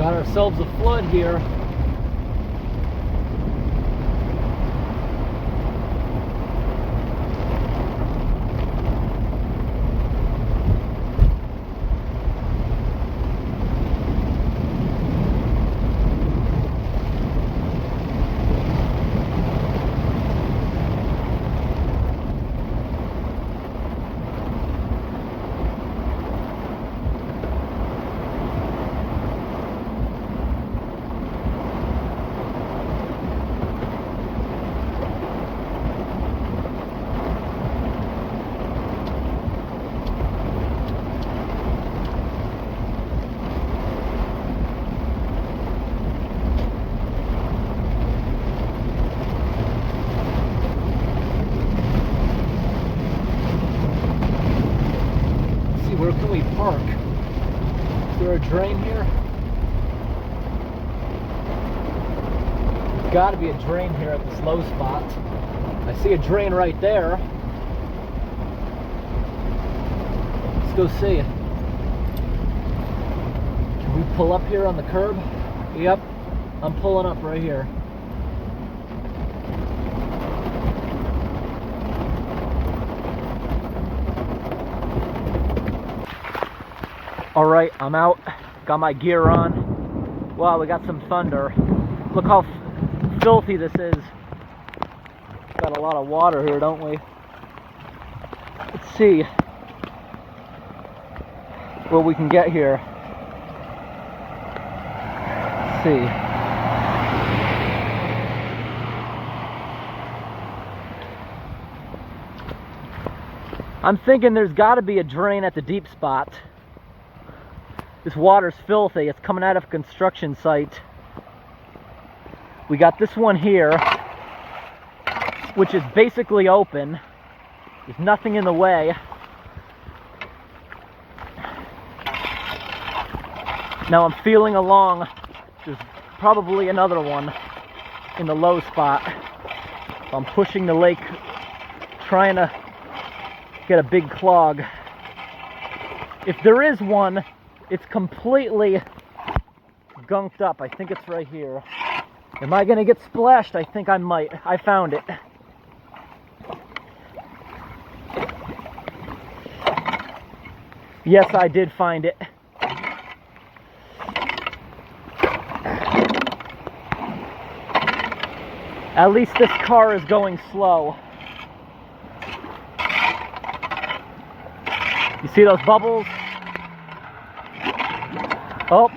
Got ourselves a flood here. Where can we park? Is there a drain here? There's got to be a drain here at this low spot. I see a drain right there. Let's go see. Can we pull up here on the curb? Yep, I'm pulling up right here. Alright, I'm out. Got my gear on. Wow, we got some thunder. Look how filthy this is. Got a lot of water here, don't we? Let's see what we can get here. Let's see. I'm thinking there's got to be a drain at the deep spot. This water's filthy. It's coming out of a construction site. We got this one here, which is basically open. There's nothing in the way. Now I'm feeling along. There's probably another one in the low spot. I'm pushing the lake, trying to get a big clog. If there is one, it's completely gunked up. I think it's right here. Am I gonna get splashed? I think I might. I found it. Yes, I did find it. At least this car is going slow. You see those bubbles? Oh,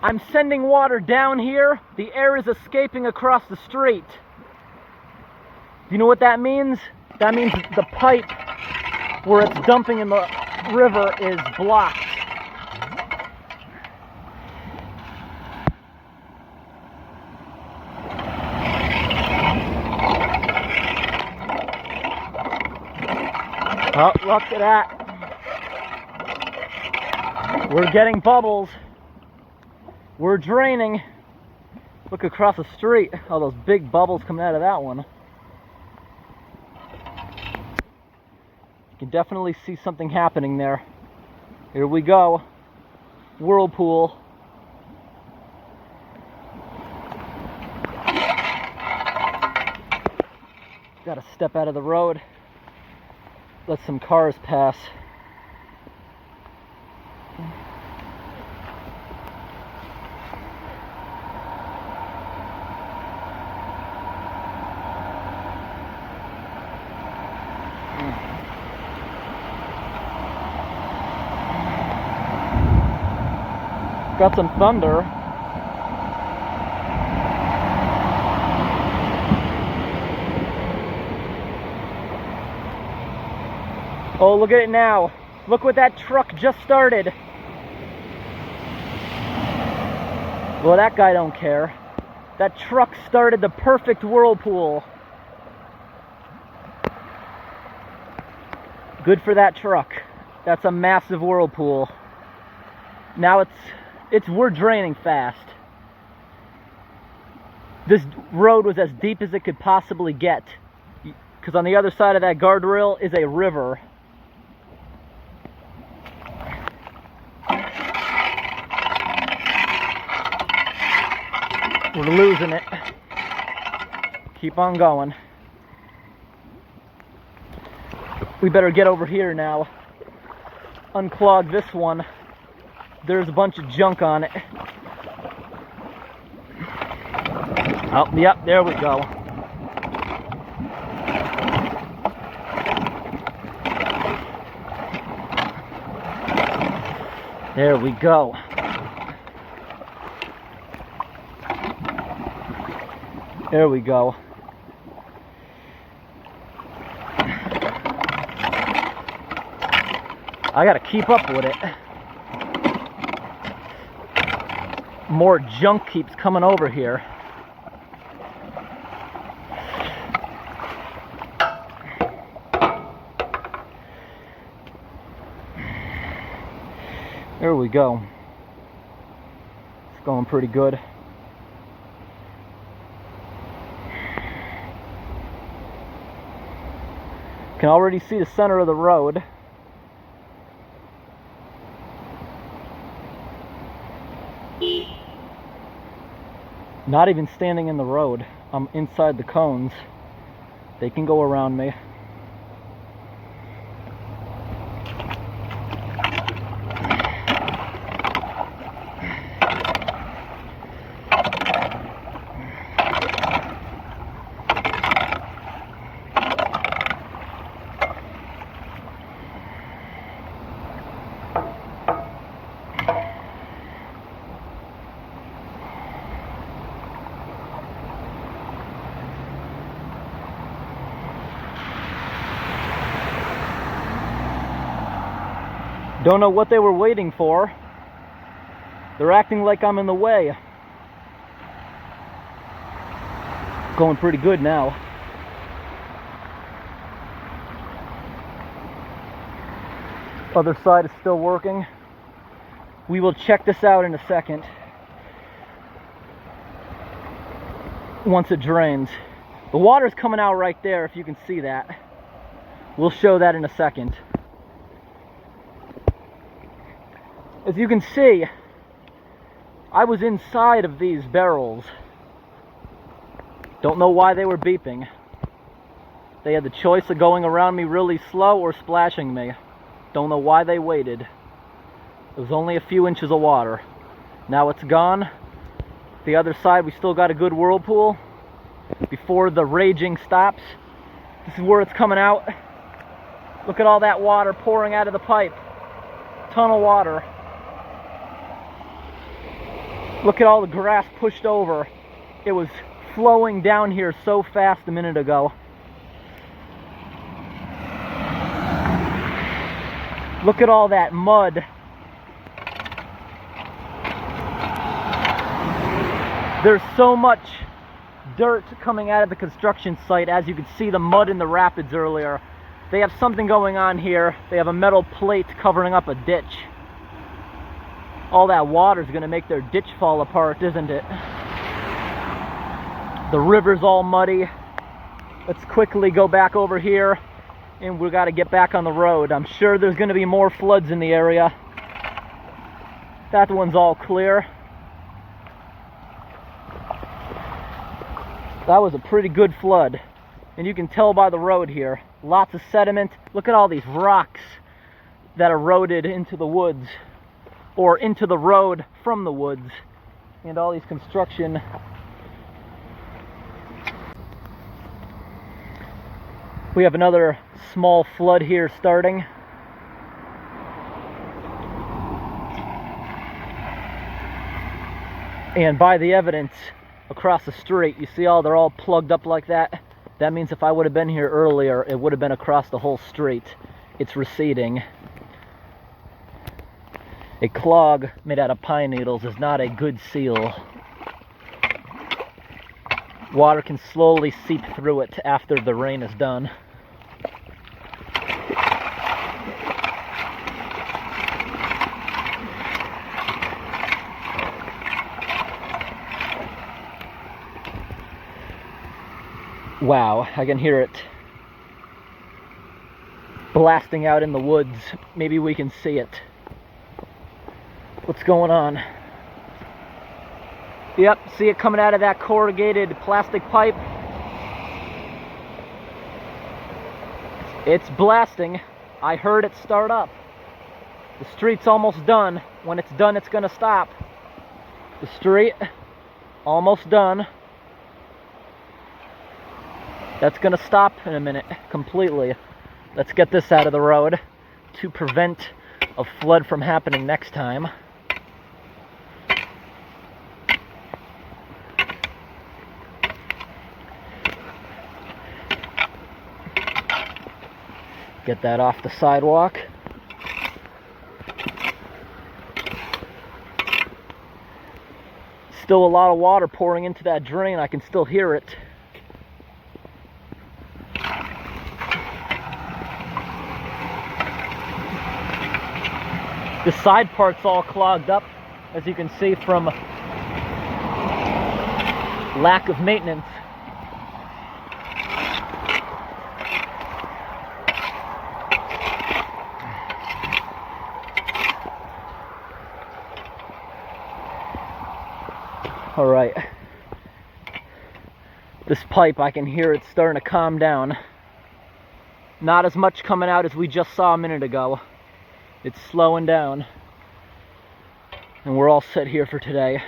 I'm sending water down here. The air is escaping across the street. Do you know what that means? That means the pipe where it's dumping in the river is blocked. Oh, look at that. We're getting bubbles. We're draining. Look across the street. All those big bubbles coming out of that one. You can definitely see something happening there. Here we go. Whirlpool. Gotta step out of the road. Let some cars pass. Got some thunder. Oh, look at it now. Look what that truck just started. Well, that guy don't care. That truck started the perfect whirlpool. Good for that truck. That's a massive whirlpool. Now we're draining fast. This road was as deep as it could possibly get, because on the other side of that guardrail is a river. We're losing it. Keep on going. We better get over here now. Unclog this one. There's a bunch of junk on it. Oh, yep, there we go. There we go. There we go. I gotta keep up with it. More junk keeps coming over here. There we go. It's going pretty good. Can already see the center of the road. Not even standing in the road. I'm inside the cones. They can go around me. Don't know what they were waiting for. They're acting like I'm in the way. Going pretty good now. Other side is still working. We will check this out in a second. Once it drains. The water's coming out right there, if you can see that. We'll show that in a second. As you can see, I was inside of these barrels. Don't know why they were beeping. They had the choice of going around me really slow or splashing me. Don't know why they waited. It was only a few inches of water. Now it's gone. The other side, we still got a good whirlpool. Before the raging stops, this is where it's coming out. Look at all that water pouring out of the pipe. Ton of water. Look at all the grass pushed over. It was flowing down here so fast a minute ago. Look at all that mud. There's so much dirt coming out of the construction site. As you could see the mud in the rapids earlier. They have something going on here. They have a metal plate covering up a ditch. All that water is going to make their ditch fall apart, isn't it? The river's all muddy. Let's quickly go back over here and we got to get back on the road. I'm sure there's going to be more floods in the area. That one's all clear. That was a pretty good flood. And you can tell by the road here. Lots of sediment. Look at all these rocks that eroded into the woods. Or into the road from the woods. And all these construction. We have another small flood here starting. And by the evidence across the street, you see how they're all plugged up like that? That means if I would have been here earlier, it would have been across the whole street. It's receding. A clog made out of pine needles is not a good seal. Water can slowly seep through it after the rain is done. Wow, I can hear it blasting out in the woods. Maybe we can see it. What's going on? Yep, see it coming out of that corrugated plastic pipe? It's blasting. I heard it start up. The street's almost done. When it's done, it's gonna stop. The street, almost done. That's gonna stop in a minute, completely. Let's get this out of the road to prevent a flood from happening next time. Get that off the sidewalk. Still a lot of water pouring into that drain. I can still hear it. The side part's all clogged up, as you can see from lack of maintenance. All right, this pipe, I can hear it starting to calm down. Not as much coming out as we just saw a minute ago. It's slowing down, and we're all set here for today.